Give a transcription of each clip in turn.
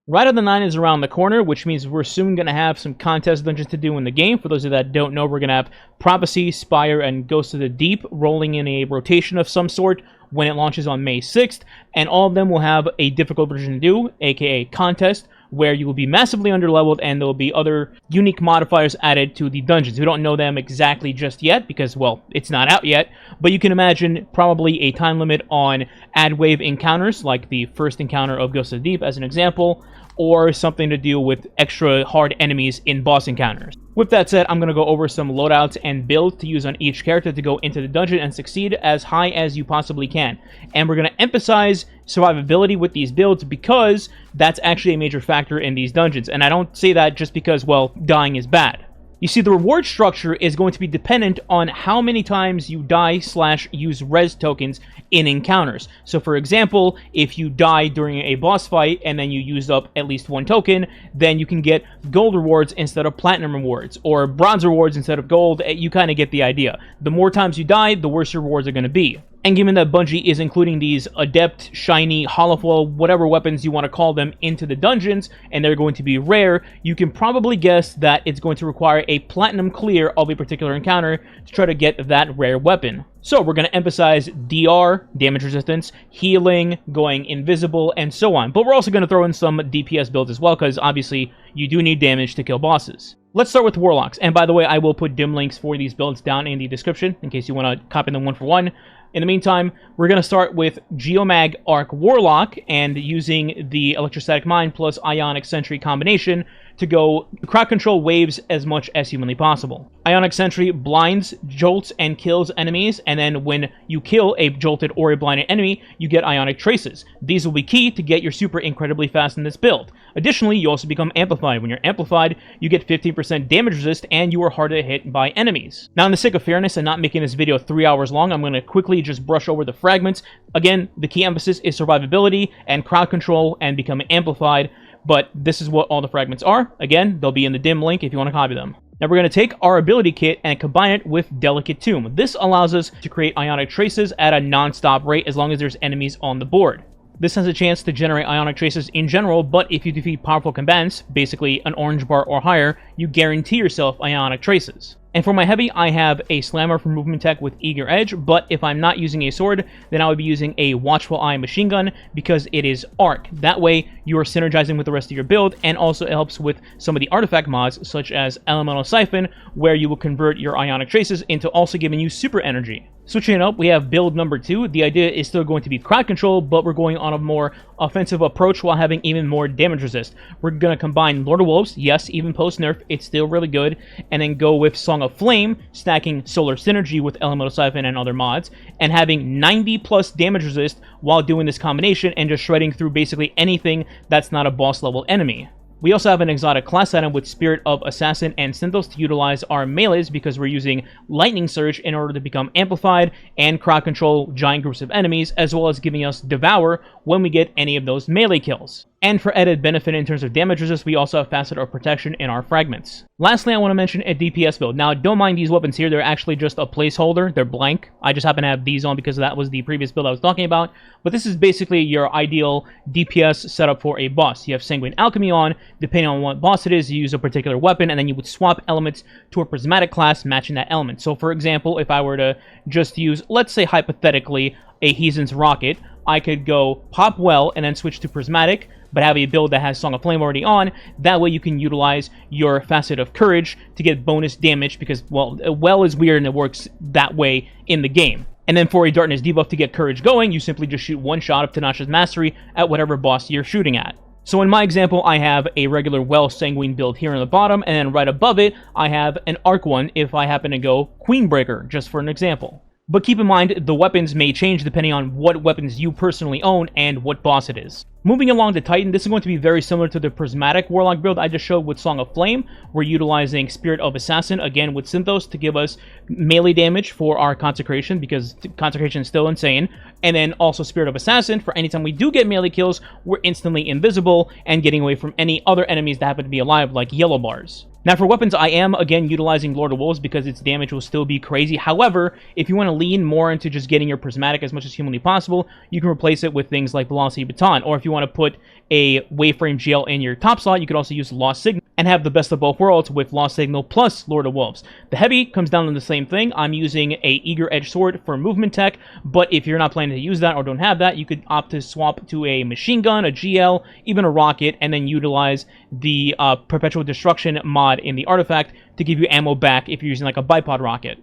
Rite of the Nine is around the corner, which means we're soon going to have some contest dungeons to do in the game. For those of you that don't know, we're going to have Prophecy, Spire, and Ghost of the Deep rolling in a rotation of some sort when it launches on May 6th, and all of them will have a difficult version to do, aka contest, where you will be massively underleveled and there will be other unique modifiers added to the dungeons. We don't know them exactly just yet because, well, it's not out yet, but you can imagine probably a time limit on add wave encounters, like the first encounter of Ghost of the Deep as an example, or something to do with extra hard enemies in boss encounters. With that said, I'm going to go over some loadouts and builds to use on each character to go into the dungeon and succeed as high as you possibly can. And we're going to emphasize survivability with these builds because that's actually a major factor in these dungeons. And I don't say that just because, well, dying is bad. You see, the reward structure is going to be dependent on how many times you die/use res tokens in encounters. So for example, if you die during a boss fight and then you use up at least one token, then you can get gold rewards instead of platinum rewards, or bronze rewards instead of gold. You kind of get the idea. The more times you die, the worse your rewards are going to be. And given that Bungie is including these Adept, Shiny, Holoflow, whatever weapons you want to call them into the dungeons, and they're going to be rare, you can probably guess that it's going to require a platinum clear of a particular encounter to try to get that rare weapon. So we're going to emphasize DR, damage resistance, healing, going invisible, and so on. But we're also going to throw in some DPS builds as well, because obviously you do need damage to kill bosses. Let's start with Warlocks. And by the way, I will put dim links for these builds down in the description, in case you want to copy them one for one. In the meantime, we're going to start with Geomag Arc Warlock and using the Electrostatic Mine plus Ionic Sentry combination to go crowd control waves as much as humanly possible. Ionic Sentry blinds, jolts, and kills enemies, and then when you kill a jolted or a blinded enemy, you get Ionic Traces. These will be key to get your super incredibly fast in this build. Additionally, you also become amplified. When you're amplified, you get 15% damage resist, and you are harder to hit by enemies. Now, in the sake of fairness and not making this video 3 hours long, I'm going to quickly just brush over the fragments. Again, the key emphasis is survivability and crowd control and becoming amplified, but this is what all the fragments are. Again, they'll be in the dim link if you want to copy them. Now we're going to take our ability kit and combine it with Delicate Tomb. This allows us to create Ionic Traces at a non-stop rate as long as there's enemies on the board. This has a chance to generate Ionic Traces in general, but if you defeat powerful combatants, basically an orange bar or higher, you guarantee yourself Ionic Traces. And for my heavy, I have a Slammer for movement tech with Eager Edge, but if I'm not using a sword, then I would be using a Watchful Eye machine gun because it is arc. That way, you are synergizing with the rest of your build, and also it helps with some of the artifact mods, such as Elemental Siphon, where you will convert your Ionic Traces into also giving you super energy. Switching it up, we have build number 2. The idea is still going to be crowd control, but we're going on a more offensive approach while having even more damage resist. We're going to combine Lord of Wolves, yes, even post-nerf, it's still really good, and then go with Song of Flame, stacking Solar Synergy with Elemental Siphon and other mods, and having 90 plus damage resist while doing this combination and just shredding through basically anything that's not a boss level enemy. We also have an exotic class item with Spirit of Assassin and Synthos to utilize our melees because we're using Lightning Surge in order to become amplified and crowd control giant groups of enemies, as well as giving us Devour when we get any of those melee kills. And for added benefit in terms of damage resist, we also have Facet of Protection in our fragments. Lastly, I want to mention a DPS build. Now, don't mind these weapons here, they're actually just a placeholder, they're blank. I just happen to have these on because that was the previous build I was talking about. But this is basically your ideal DPS setup for a boss. You have Sanguine Alchemy on, depending on what boss it is, you use a particular weapon, and then you would swap elements to a prismatic class matching that element. So for example, if I were to just use, let's say hypothetically, a Heathen's Rocket, I could go Pop Well and then switch to Prismatic, but have a build that has Song of Flame already on. That way you can utilize your Facet of Courage to get bonus damage because, well, Well is weird and it works that way in the game. And then for a Darkness debuff to get Courage going, you simply just shoot one shot of Tenacious Mastery at whatever boss you're shooting at. So in my example, I have a regular Well Sanguine build here on the bottom, and then right above it, I have an Arc one if I happen to go Queenbreaker, just for an example. But keep in mind, the weapons may change depending on what weapons you personally own and what boss it is. Moving along to Titan, this is going to be very similar to the Prismatic Warlock build I just showed with Song of Flame. We're utilizing Spirit of Assassin, again with Synthos, to give us melee damage for our Consecration, because Consecration is still insane. And then also Spirit of Assassin, for anytime we do get melee kills, we're instantly invisible and getting away from any other enemies that happen to be alive, like yellow bars. Now for weapons, I am, again, utilizing Lord of Wolves because its damage will still be crazy. However, if you want to lean more into just getting your prismatic as much as humanly possible, you can replace it with things like Velocity Baton. Or if you want to put a Waveframe GL in your top slot, you could also use Lost Signal and have the best of both worlds with Lost Signal plus Lord of Wolves. The heavy comes down to the same thing. I'm using a Eager Edge Sword for movement tech, but if you're not planning to use that or don't have that, you could opt to swap to a machine gun, a GL, even a rocket, and then utilize the Perpetual Destruction mod in the artifact to give you ammo back if you're using like a bipod rocket.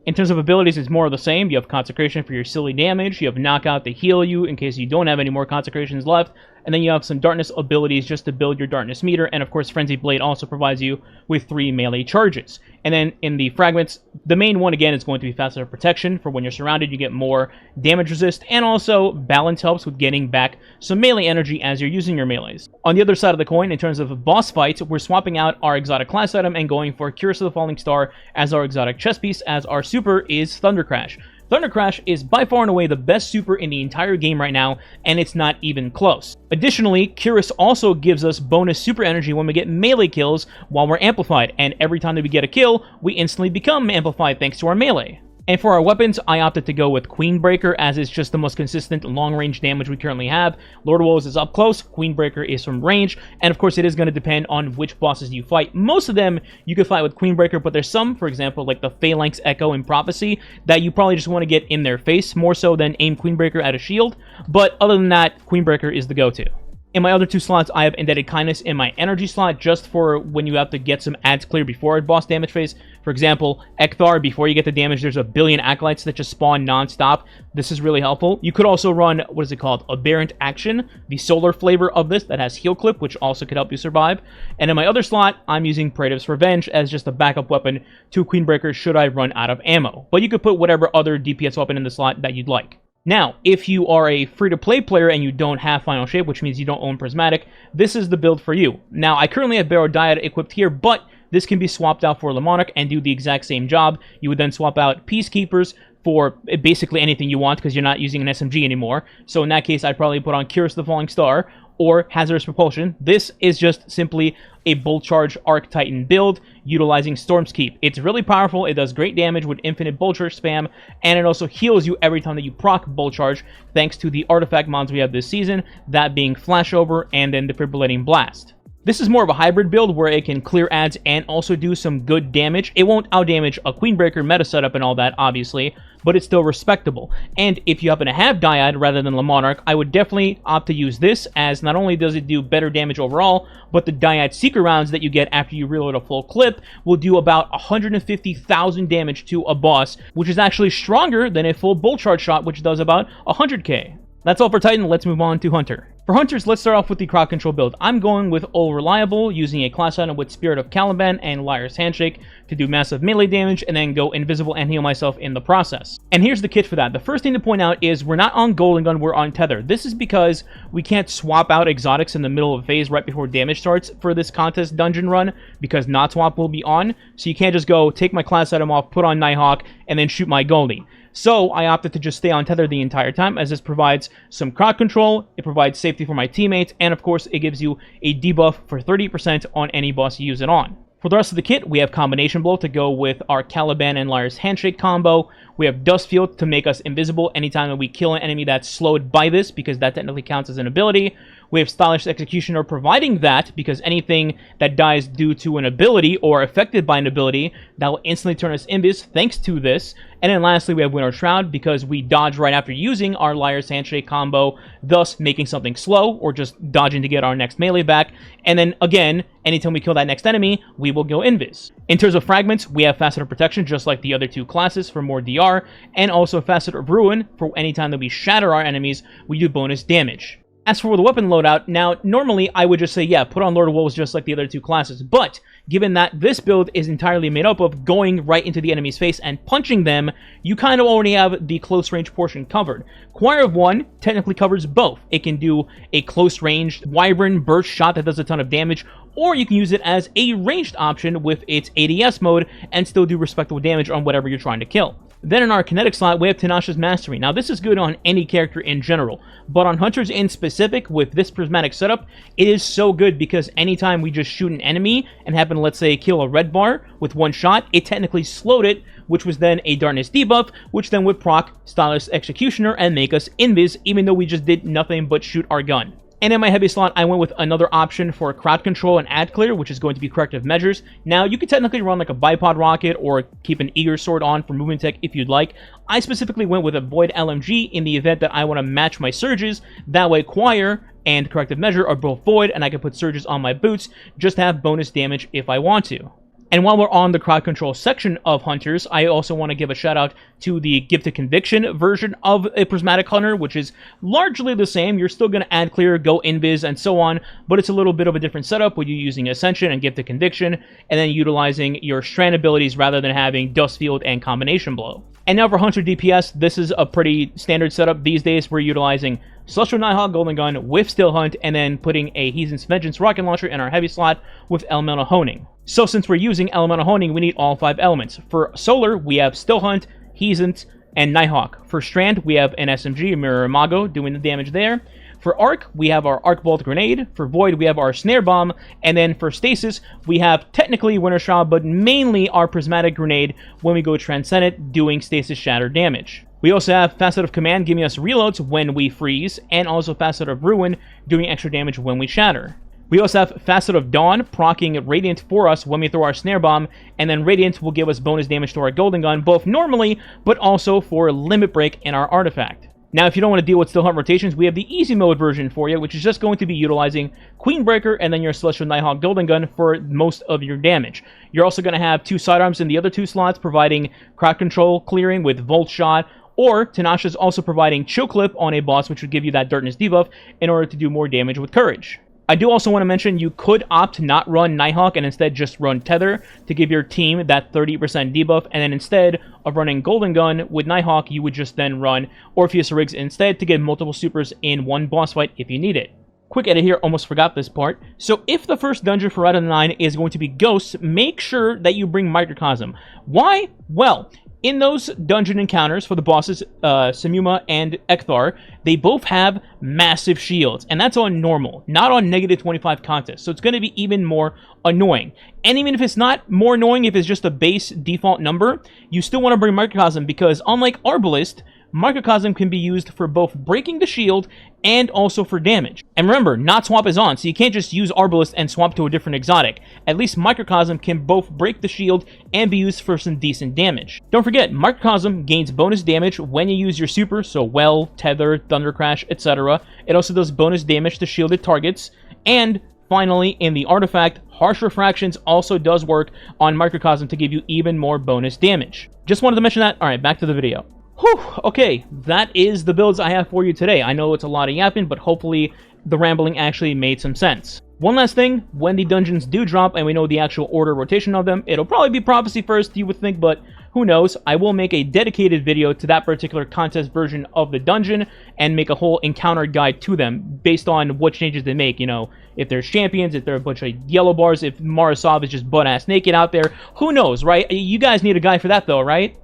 In terms of abilities, it's more of the same. You have Consecration for your silly damage, you have Knockout to heal you in case you don't have any more Consecrations left, and then you have some Darkness abilities just to build your Darkness meter, and of course Frenzy Blade also provides you with 3 melee charges. And then in the fragments, the main one again is going to be Faster Protection. For when you're surrounded, you get more damage resist, and also Balance helps with getting back some melee energy as you're using your melees. On the other side of the coin, in terms of boss fights, we're swapping out our exotic class item and going for Curse of the Falling Star as our exotic chess piece, as our super is Thunder Crash. Thunder Crash is by far and away the best super in the entire game right now, and it's not even close. Additionally, Curus also gives us bonus super energy when we get melee kills while we're amplified, and every time that we get a kill, we instantly become amplified thanks to our melee. And for our weapons, I opted to go with Queenbreaker, as it's just the most consistent long-range damage we currently have. Lord of Wolves is up close, Queenbreaker is from range, and of course it is going to depend on which bosses you fight. Most of them you can fight with Queenbreaker, but there's some, for example, like the Phalanx Echo in Prophecy, that you probably just want to get in their face, more so than aim Queenbreaker at a shield. But other than that, Queenbreaker is the go-to. In my other 2 slots, I have Indebted Kindness in my energy slot, just for when you have to get some ads clear before a boss damage phase. For example, Ekthar, before you get the damage, there's a billion acolytes that just spawn non-stop. This is really helpful. You could also run, what is it called? Aberrant Action, the solar flavor of this that has Heal Clip, which also could help you survive. And in my other slot, I'm using Praetor's Revenge as just a backup weapon to Queenbreaker should I run out of ammo. But you could put whatever other DPS weapon in the slot that you'd like. Now, if you are a free-to-play player and you don't have Final Shape, which means you don't own Prismatic, this is the build for you. Now, I currently have Barrow Dyad equipped here, but this can be swapped out for Monarch and do the exact same job. You would then swap out Peacekeepers for basically anything you want because you're not using an SMG anymore. So in that case, I'd probably put on Curse the Falling Star or Hazardous Propulsion. This is just simply a Bolt Charge Arc Titan build utilizing Storm's Keep. It's really powerful, it does great damage with infinite Bolt Charge spam, and it also heals you every time that you proc Bolt Charge thanks to the artifact mods we have this season, that being Flashover and then Defibrillating Blast. This is more of a hybrid build where it can clear ads and also do some good damage. It won't outdamage a Queenbreaker meta setup and all that, obviously, but it's still respectable. And if you happen to have Dyad rather than Monarch, I would definitely opt to use this, as not only does it do better damage overall, but the Dyad Seeker rounds that you get after you reload a full clip will do about 150,000 damage to a boss, which is actually stronger than a full Bolt Charge shot, which does about 100k. That's all for Titan, let's move on to Hunter. For Hunters, let's start off with the crowd control build. I'm going with All Reliable, using a class item with Spirit of Caliban and Liar's Handshake to do massive melee damage, and then go invisible and heal myself in the process. And here's the kit for that. The first thing to point out is we're not on Golden Gun, we're on Tether. This is because we can't swap out exotics in the middle of a phase right before damage starts for this contest dungeon run, because Not Swap will be on, so you can't just go take my class item off, put on Nighthawk, and then shoot my Goldie. So I opted to just stay on Tether the entire time, as this provides some crowd control, it provides safety for my teammates, and of course it gives you a debuff for 30% on any boss you use it on. For the rest of the kit, we have Combination Blow to go with our Caliban and Liar's Handshake combo. We have Dust Field to make us invisible anytime that we kill an enemy that's slowed by this, because that technically counts as an ability. We have Stylish Executioner providing that, because anything that dies due to an ability or affected by an ability, that will instantly turn us invis thanks to this. And then lastly, we have Winter Shroud, because we dodge right after using our Liar's Handshake combo, thus making something slow, or just dodging to get our next melee back. And then again, anytime we kill that next enemy, we will go invis. In terms of fragments, we have Facet of Protection, just like the other 2 classes for more DR, and also Facet of Ruin, for anytime that we shatter our enemies, we do bonus damage. As for the weapon loadout, now, normally I would just say, yeah, put on Lord of Wolves just like the other 2 classes, but given that this build is entirely made up of going right into the enemy's face and punching them, you kind of already have the close range portion covered. Choir of One technically covers both. It can do a close range Wyvern burst shot that does a ton of damage, or you can use it as a ranged option with its ADS mode and still do respectable damage on whatever you're trying to kill. Then in our kinetic slot, we have Tenacious Mastery. Now this is good on any character in general, but on hunters in specific, with this prismatic setup, it is so good because anytime we just shoot an enemy and happen to, let's say, kill a red bar with one shot, it technically slowed it, which was then a darkness debuff, which then would proc Stylus Executioner and make us invis, even though we just did nothing but shoot our gun. And in my heavy slot, I went with another option for crowd control and ad clear, which is going to be corrective measures. Now, you could technically run like a bipod rocket or keep an eager sword on for movement tech if you'd like. I specifically went with a void LMG in the event that I want to match my surges. That way, choir and corrective measure are both void, and I can put surges on my boots, just to have bonus damage if I want to. And while we're on the crowd control section of hunters, I also want to give a shout out to the Gifted Conviction version of a Prismatic Hunter, which is largely the same. You're still going to add clear, go invis, and so on, but it's a little bit of a different setup with you using Ascension and Gifted Conviction, and then utilizing your strand abilities rather than having Dust Field and Combination Blow. And now for Hunter DPS, this is a pretty standard setup these days. We're utilizing Celestial Nighthawk Golden Gun with Still Hunt, and then putting a Heathen's Vengeance Rocket Launcher in our heavy slot with Elemental Honing. So since we're using Elemental Honing, we need all 5 elements. For Solar, we have Still Hunt, Heathen's, and Nighthawk. For Strand, we have an SMG, a Mirror Imago, doing the damage there. For Arc, we have our Arc Bolt Grenade. For Void, we have our Snare Bomb. And then for Stasis, we have technically Winter Shroud, but mainly our Prismatic Grenade when we go Transcendent, doing Stasis Shatter damage. We also have Facet of Command giving us reloads when we freeze, and also Facet of Ruin doing extra damage when we shatter. We also have Facet of Dawn proccing Radiant for us when we throw our Snare Bomb, and then Radiant will give us bonus damage to our Golden Gun, both normally, but also for Limit Break in our artifact. Now, if you don't want to deal with Still Hunt rotations, we have the easy mode version for you, which is just going to be utilizing Queenbreaker and then your Celestial Nighthawk Golden Gun for most of your damage. You're also going to have 2 sidearms in the other 2 slots, providing crowd control clearing with Volt Shot, or Tenacious also providing Chill Clip on a boss, which would give you that Darkness debuff in order to do more damage with Courage. I do also want to mention you could opt to not run Nighthawk and instead just run Tether to give your team that 30% debuff, and then instead of running Golden Gun with Nighthawk, you would just then run Orpheus Rigs instead to get multiple supers in one boss fight if you need it. Quick edit here, almost forgot this part. So if the first dungeon for Rite of the 9 is going to be Ghosts, make sure that you bring Microcosm. Why? Well, in those dungeon encounters for the bosses, Samuma and Ekthar, they both have massive shields, and that's on normal, not on -25 contest, so it's going to be even more annoying. And even if it's not more annoying, if it's just a base default number, you still want to bring Microcosm, because unlike Arbalist, Microcosm can be used for both breaking the shield and also for damage. And remember, not swap is on, so you can't just use Arbalist and swap to a different exotic. At least Microcosm can both break the shield and be used for some decent damage. Don't forget, Microcosm gains bonus damage when you use your super, so Well, Tether, Thunder Crash, etc. It also does bonus damage to shielded targets. And finally, in the artifact, Harsh Refractions also does work on Microcosm to give you even more bonus damage. Just wanted to mention that. Alright, back to the video. Whew, okay, that is the builds I have for you today. I know it's a lot of yapping, but hopefully the rambling actually made some sense. One last thing, when the dungeons do drop and we know the actual order rotation of them, it'll probably be Prophecy first, you would think, but who knows. I will make a dedicated video to that particular contest version of the dungeon and make a whole encounter guide to them based on what changes they make. You know, if there's champions, if there are a bunch of yellow bars, if Marasov is just butt-ass naked out there, who knows, right? You guys need a guide for that though, right?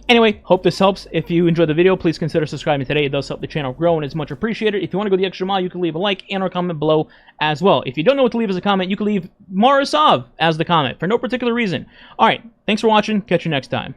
Anyway, hope this helps. If you enjoyed the video, please consider subscribing today. It does help the channel grow and is much appreciated. If you want to go the extra mile, you can leave a like and or comment below as well. If you don't know what to leave as a comment, you can leave Marasov as the comment for no particular reason. Alright, thanks for watching. Catch you next time.